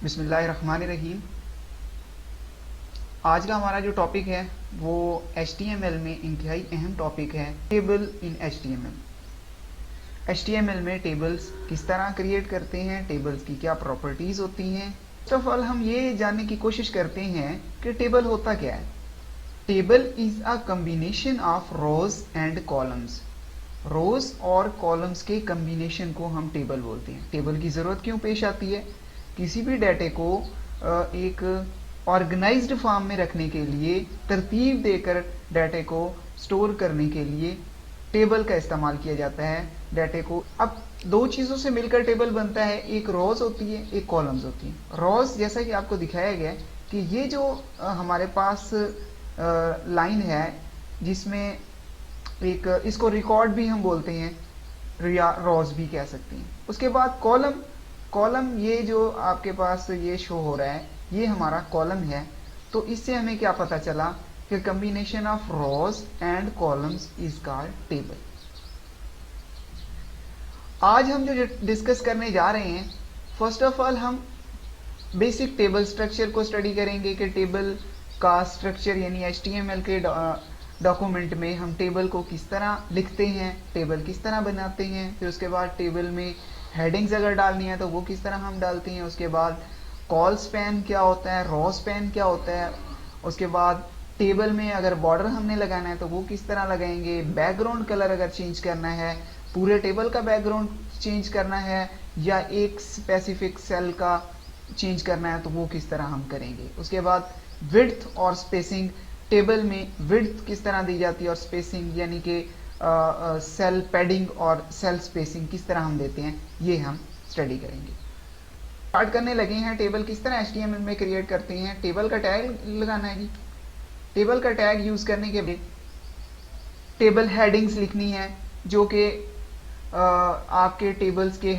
बिस्मिल्लाहिर्रहमानिर्रहीम। आज का हमारा जो टॉपिक है वो HTML में इंतहाई अहम टॉपिक है, टेबल इन HTML। HTML में टेबल्स किस तरह क्रिएट करते हैं, टेबल्स की क्या प्रॉपर्टीज़ होती हैं। फर्स्ट ऑफ ऑल हम ये जानने की कोशिश करते हैं कि टेबल होता क्या है। Table is a combination of rows and columns. Rows और कॉलम्स के कम्बिनेशन को हम टेबल बोलते हैं। टेबल की ज़रूरत क्यों पेश आती है? किसी भी डाटे को एक ऑर्गेनाइज्ड फॉर्म में रखने के लिए, तरतीब देकर डाटे को स्टोर करने के लिए टेबल का इस्तेमाल किया जाता है। डाटे को अब दो चीज़ों से मिलकर टेबल बनता है, एक रोज होती है, एक कॉलम्स होती है। रोज जैसा कि आपको दिखाया गया कि ये जो हमारे पास लाइन है जिसमें एक, इसको रिकॉर्ड भी हम बोलते हैं, रोज भी कह सकते हैं। उसके बाद कॉलम, कॉलम ये जो आपके पास ये शो हो रहा है ये हमारा कॉलम है। तो इससे हमें क्या पता चला कि combination of rows and columns is called table. आज हम जो डिस्कस करने जा रहे हैं, फर्स्ट ऑफ ऑल हम बेसिक टेबल स्ट्रक्चर को स्टडी करेंगे कि टेबल का स्ट्रक्चर यानी HTML के डॉक्यूमेंट में हम टेबल को किस तरह लिखते हैं, टेबल किस तरह बनाते हैं। फिर उसके बाद टेबल में हेडिंग्स अगर डालनी है तो वो किस तरह हम डालते हैं। उसके बाद कॉल स्पैन क्या होता है, रो स्पैन क्या होता है। उसके बाद टेबल में अगर बॉर्डर हमने लगाना है तो वो किस तरह लगाएंगे। बैकग्राउंड कलर अगर चेंज करना है, पूरे टेबल का बैकग्राउंड चेंज करना है या एक स्पेसिफिक सेल का चेंज करना है तो वो किस तरह हम करेंगे। उसके बाद विड्थ और स्पेसिंग, टेबल में विड्थ किस तरह दी जाती है और स्पेसिंग यानी कि सेल पैडिंग और सेल स्पेसिंग किस तरह हम देते हैं, ये हम स्टडी करेंगे। स्टार्ट करने लगे हैं। टेबल किस तरह HTML में क्रिएट करते हैं। टेबल का टैग लगाना है जी। टेबल का टैग यूज करने के बाद टेबल हेडिंग्स लिखनी है जो कि आपके टेबल्स के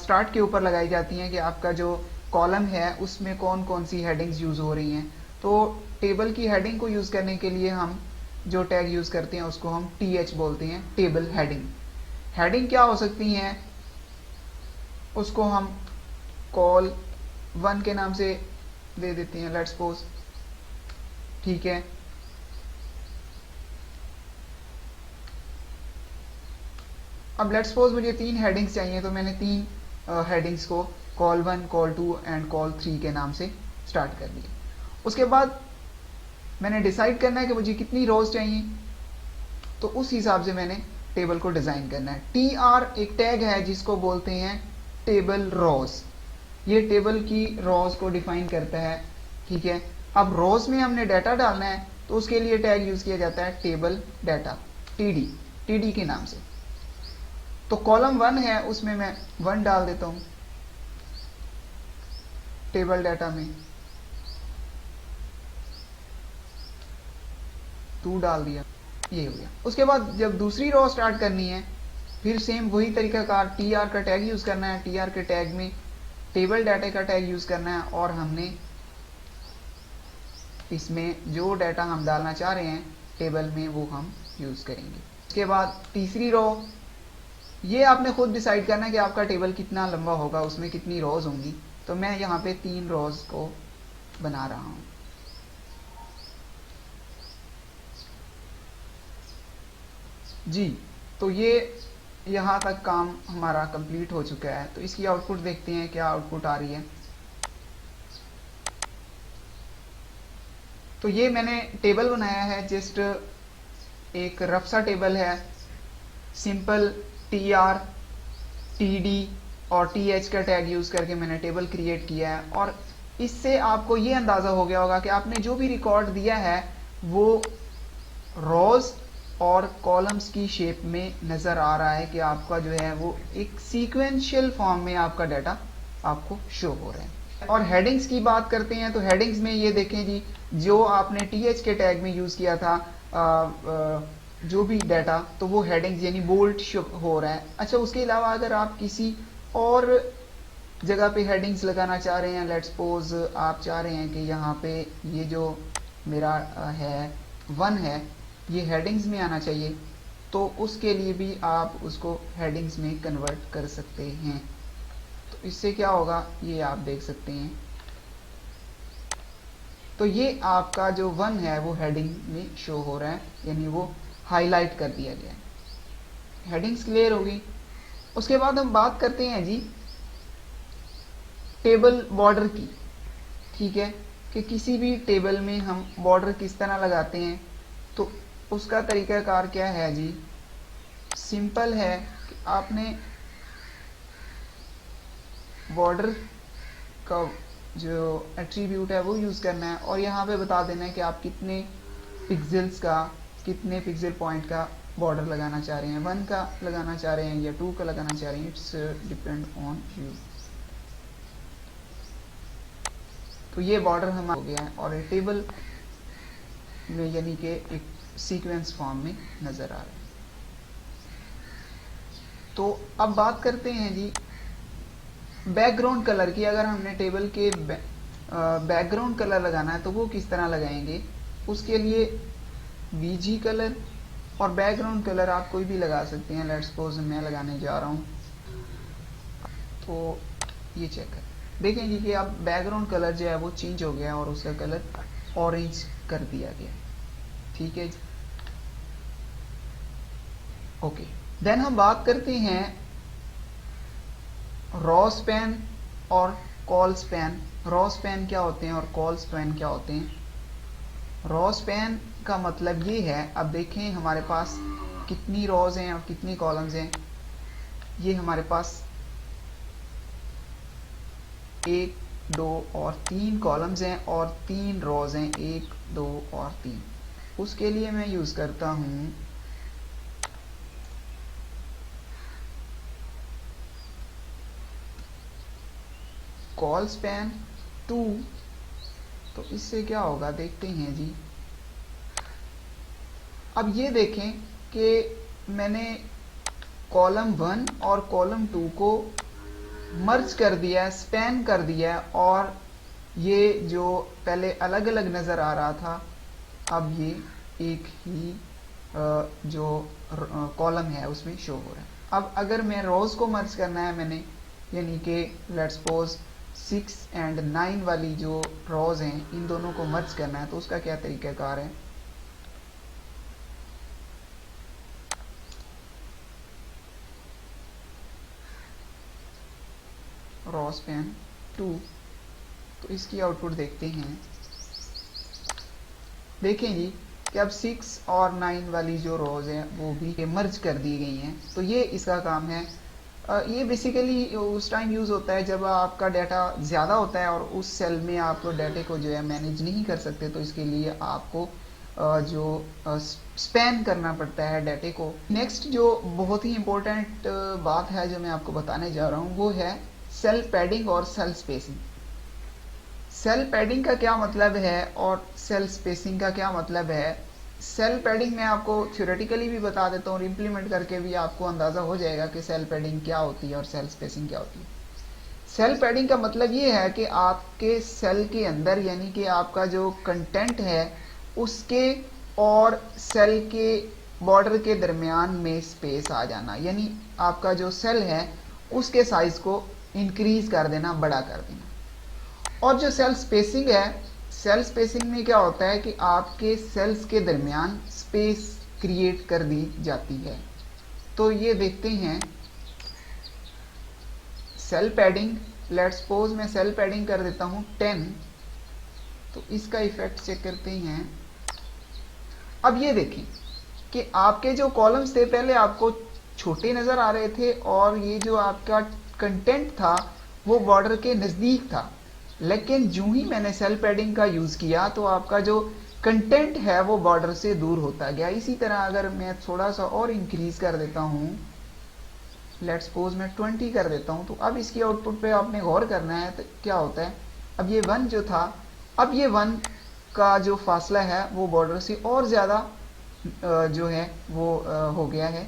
स्टार्ट के ऊपर लगाई जाती हैं कि आपका जो कॉलम है उसमें कौन कौन सी हेडिंग्स यूज हो रही हैं। तो टेबल की हेडिंग को यूज करने के लिए हम जो टैग यूज करते हैं उसको हम TH बोलते हैं, टेबल हेडिंग। हेडिंग क्या हो सकती हैं, उसको हम कॉल 1 के नाम से दे देते हैं, लेट्स सपोज, ठीक है। अब लेट्स सपोज मुझे 3 हेडिंग्स चाहिए तो मैंने 3 हेडिंग्स को कॉल 1, कॉल 2 एंड कॉल 3 के नाम से स्टार्ट कर दिया। उसके बाद मैंने डिसाइड करना है कि मुझे कितनी रोज चाहिए, तो उस हिसाब से मैंने टेबल को डिजाइन करना है। TR एक टैग है जिसको बोलते हैं टेबल रोज। ये टेबल की रोज को डिफाइन करता है, ठीक है। अब रोज में हमने डाटा डालना है तो उसके लिए टैग यूज किया जाता है टेबल डाटा, TD के नाम से। तो कॉलम 1 है उसमें मैं 1 डाल देता हूं टेबल डाटा में, 2 डाल दिया, ये हो गया। उसके बाद जब दूसरी रो स्टार्ट करनी है फिर सेम वही तरीकाकार, TR का टैग यूज करना है। TR के टैग में टेबल डाटा का टैग यूज करना है और हमने इसमें जो डाटा हम डालना चाह रहे हैं टेबल में वो हम यूज करेंगे। उसके बाद तीसरी रो, ये आपने खुद डिसाइड करना है कि आपका टेबल कितना लंबा होगा, उसमें कितनी रोज होंगी। तो मैं यहाँ पे 3 रोज को बना रहा हूं जी। तो ये यहाँ तक काम हमारा कंप्लीट हो चुका है। तो इसकी आउटपुट देखते हैं क्या आउटपुट आ रही है। तो ये मैंने टेबल बनाया है, जस्ट एक रफ सा टेबल है, सिंपल TR, TD और TH का टैग यूज करके मैंने टेबल क्रिएट किया है। और इससे आपको ये अंदाजा हो गया होगा कि आपने जो भी रिकॉर्ड दिया है वो रोज और कॉलम्स की शेप में नजर आ रहा है कि आपका जो है वो एक सीक्वेंशियल फॉर्म में आपका डाटा आपको शो हो रहा है। और हेडिंग्स की बात करते हैं तो हेडिंग्स में ये देखें जी, जो आपने TH के टैग में यूज किया था जो भी डाटा, तो वो हेडिंग्स यानी बोल्ड हो रहा है। अच्छा, उसके अलावा अगर आप किसी और जगह पे हेडिंग्स लगाना चाह रहे हैं, लेट्स सपोज आप चाह रहे हैं कि यहाँ पे ये जो मेरा है 1 है ये हेडिंग्स में आना चाहिए, तो उसके लिए भी आप उसको हेडिंग्स में कन्वर्ट कर सकते हैं। तो इससे क्या होगा ये आप देख सकते हैं तो ये आपका जो 1 है वो हेडिंग में शो हो रहा है, यानी वो हाईलाइट कर दिया गया है। हेडिंग्स क्लियर होगी। उसके बाद हम बात करते हैं जी टेबल बॉर्डर की। ठीक है, कि किसी भी टेबल में हम बॉर्डर किस तरह लगाते हैं, तो उसका तरीकाकार क्या है जी। सिंपल है कि आपने बॉर्डर का जो एट्रीब्यूट है वो यूज़ करना है और यहाँ पे बता देना है कि आप कितने पिक्सेल्स का, कितने पिक्सल पॉइंट का बॉर्डर लगाना चाह रहे हैं, 1 का लगाना चाह रहे हैं या 2 का लगाना चाह रहे हैं, इट्स डिपेंड ऑन यू। तो ये बॉर्डर हमारा हो गया है और ये टेबल में यानी कि एक सीक्वेंस फॉर्म में नज़र आ रहा है। तो अब बात करते हैं जी बैकग्राउंड कलर की। अगर हमने टेबल के बैकग्राउंड कलर लगाना है तो वो किस तरह लगाएंगे, उसके लिए बीजी कलर और बैकग्राउंड कलर आप कोई भी लगा सकते हैं। लेट्स सपोज मैं लगाने जा रहा हूँ, तो ये चेक कर देखें जी कि अब बैकग्राउंड कलर जो है वो चेंज हो गया और उसका कलर ऑरेंज कर दिया गया। ठीक है जी, ओके। देन हम बात करते हैं रॉ स्पैन और कॉल स्पैन। रॉ स्पैन क्या होते हैं और कॉल स्पैन क्या होते हैं। रॉ स्पैन का मतलब ये है, अब देखें हमारे पास कितनी रॉज हैं और कितनी कॉलम्स हैं। ये हमारे पास 1, 2 और 3 कॉलम्स हैं और 3 रॉज हैं, 1, 2 और 3। उसके लिए मैं यूज़ करता हूँ कॉल स्पैन 2। तो इससे क्या होगा देखते हैं जी। अब ये देखें कि मैंने कॉलम 1 और कॉलम 2 को मर्ज कर दिया है, स्पैन कर दिया है, और ये जो पहले अलग अलग नज़र आ रहा था अब ये एक ही जो कॉलम है उसमें शो हो रहा है। अब अगर मैं रोज़ को मर्ज करना है मैंने, यानी कि लेट्स सपोज 6 एंड 9 वाली जो रोज़ हैं इन दोनों को मर्ज करना है, तो उसका क्या तरीक़ाकार है। रॉ स्पैन 2, तो इसकी आउटपुट देखते हैं। देखें जी कि अब 6 और 9 वाली जो रोज़ हैं वो भी मर्ज कर दी गई हैं। तो ये इसका काम है। ये बेसिकली उस टाइम यूज़ होता है जब आपका डाटा ज़्यादा होता है और उस सेल में आप डाटे को जो है मैनेज नहीं कर सकते, तो इसके लिए आपको जो स्पैन करना पड़ता है डाटे को। नेक्स्ट जो बहुत ही इम्पोर्टेंट बात है जो मैं आपको बताने जा रहा हूँ वो है सेल पैडिंग और सेल स्पेसिंग। सेल पैडिंग का क्या मतलब है और सेल स्पेसिंग का क्या मतलब है। सेल पैडिंग मैं आपको थ्योरेटिकली भी बता देता हूँ और इम्प्लीमेंट करके भी आपको अंदाज़ा हो जाएगा कि सेल पैडिंग क्या होती है और सेल स्पेसिंग क्या होती है। सेल पैडिंग का मतलब ये है कि आपके सेल के अंदर, यानी कि आपका जो कंटेंट है उसके और सेल के बॉर्डर के दरमियान में स्पेस आ जाना, यानी आपका जो सेल है उसके साइज को इंक्रीज कर देना, बड़ा कर देना। और जो सेल स्पेसिंग है, सेल स्पेसिंग में क्या होता है कि आपके सेल्स के दरमियान स्पेस क्रिएट कर दी जाती है। तो ये देखते हैं सेल पैडिंग। लेट्स सपोज मैं सेल पैडिंग कर देता हूँ 10, तो इसका इफेक्ट चेक करते हैं। अब ये देखें कि आपके जो कॉलम्स थे पहले आपको छोटे नज़र आ रहे थे और ये जो आपका कंटेंट था वो बॉर्डर के नज़दीक था, लेकिन जो ही मैंने सेल पैडिंग का यूज़ किया तो आपका जो कंटेंट है वो बॉर्डर से दूर होता गया। इसी तरह अगर मैं थोड़ा सा और इंक्रीज कर देता हूँ, लेट्स सपोज मैं 20 कर देता हूँ, तो अब इसकी आउटपुट पे आपने गौर करना है तो क्या होता है। अब ये 1 जो था, अब ये 1 का जो फासला है वो बॉर्डर से और ज़्यादा जो है वो हो गया है।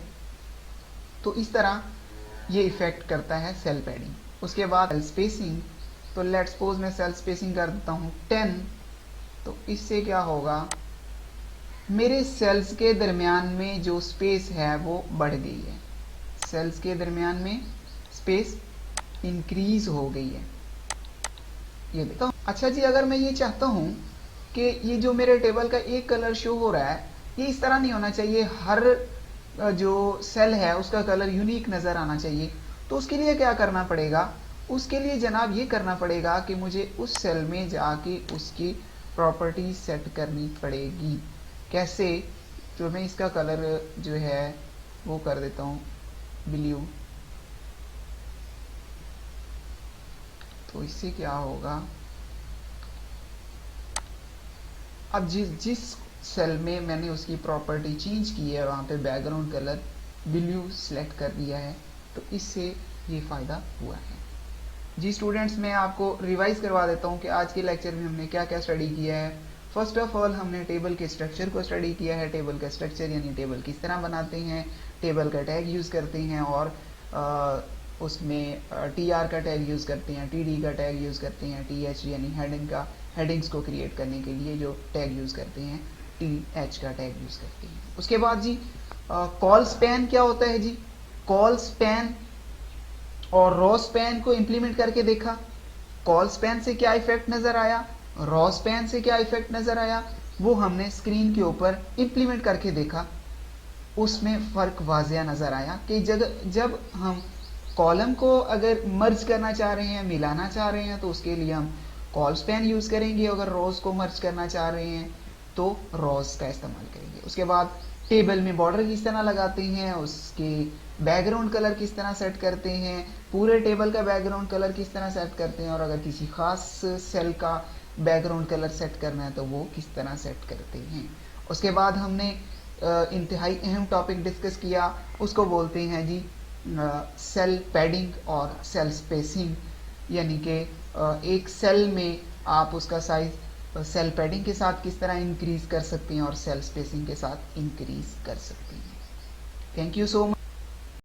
तो इस तरह ये इफ़ेक्ट करता है सेल पैडिंग। उसके बाद सेल स्पेसिंग, तो लेट्स सपोज मैं सेल स्पेसिंग कर देता हूँ 10, तो इससे क्या होगा, मेरे सेल्स के दरमियान में जो स्पेस है वो बढ़ गई है, सेल्स के दरमियान में स्पेस इंक्रीज हो गई है। ये देखो। अच्छा जी, अगर मैं ये चाहता हूँ कि ये जो मेरे टेबल का एक कलर शो हो रहा है ये इस तरह नहीं होना चाहिए, हर जो सेल है उसका कलर यूनिक नज़र आना चाहिए। तो उसके लिए क्या करना पड़ेगा, उसके लिए जनाब ये करना पड़ेगा कि मुझे उस सेल में जाके उसकी प्रॉपर्टी सेट करनी पड़ेगी। कैसे, तो मैं इसका कलर जो है वो कर देता हूँ ब्लू। तो इससे क्या होगा, अब जिस सेल में मैंने उसकी प्रॉपर्टी चेंज की है वहाँ पे बैकग्राउंड कलर ब्लू सेलेक्ट कर दिया है, तो इससे ये फ़ायदा हुआ है। जी स्टूडेंट्स, मैं आपको रिवाइज करवा देता हूँ कि आज के लेक्चर में हमने क्या क्या स्टडी किया है। फर्स्ट ऑफ ऑल हमने टेबल के स्ट्रक्चर को स्टडी किया है। टेबल का स्ट्रक्चर यानी टेबल किस तरह बनाते हैं, टेबल का टैग यूज़ करते हैं और उसमें TR का टैग यूज़ करते हैं, TD का टैग यूज़ करते हैं, TH यानी हेडिंग्स को क्रिएट करने के लिए जो टैग यूज़ करते हैं, TH का टैग यूज़ करते हैं। उसके बाद जी कॉल स्पैन क्या होता है जी, कॉल स्पैन और रॉ स्पैन को इंप्लीमेंट करके देखा। कॉल स्पैन से क्या इफेक्ट नजर आया, रॉ स्पैन से क्या इफेक्ट नजर आया, वो हमने स्क्रीन के ऊपर इंप्लीमेंट करके देखा। उसमें फर्क वाजिया नजर आया कि जब हम कॉलम को अगर मर्ज करना चाह रहे हैं, मिलाना चाह रहे हैं, तो उसके लिए हम कॉल स्पैन यूज करेंगे। अगर रोज को मर्ज करना चाह रहे हैं तो रोज का इस्तेमाल करेंगे। उसके बाद टेबल में बॉर्डर किस तरह लगाते हैं, उसके बैकग्राउंड कलर किस तरह सेट करते हैं, पूरे टेबल का बैकग्राउंड कलर किस तरह सेट करते हैं, और अगर किसी खास सेल का बैकग्राउंड कलर सेट करना है तो वो किस तरह सेट करते हैं। उसके बाद हमने इंतहाई अहम टॉपिक डिस्कस किया, उसको बोलते हैं जी सेल पैडिंग और सेल स्पेसिंग। यानी कि एक सेल में आप उसका साइज सेल पैडिंग के साथ किस तरह इंक्रीज कर सकते हैं और सेल स्पेसिंग के साथ इंक्रीज कर सकते हैं। Thank you so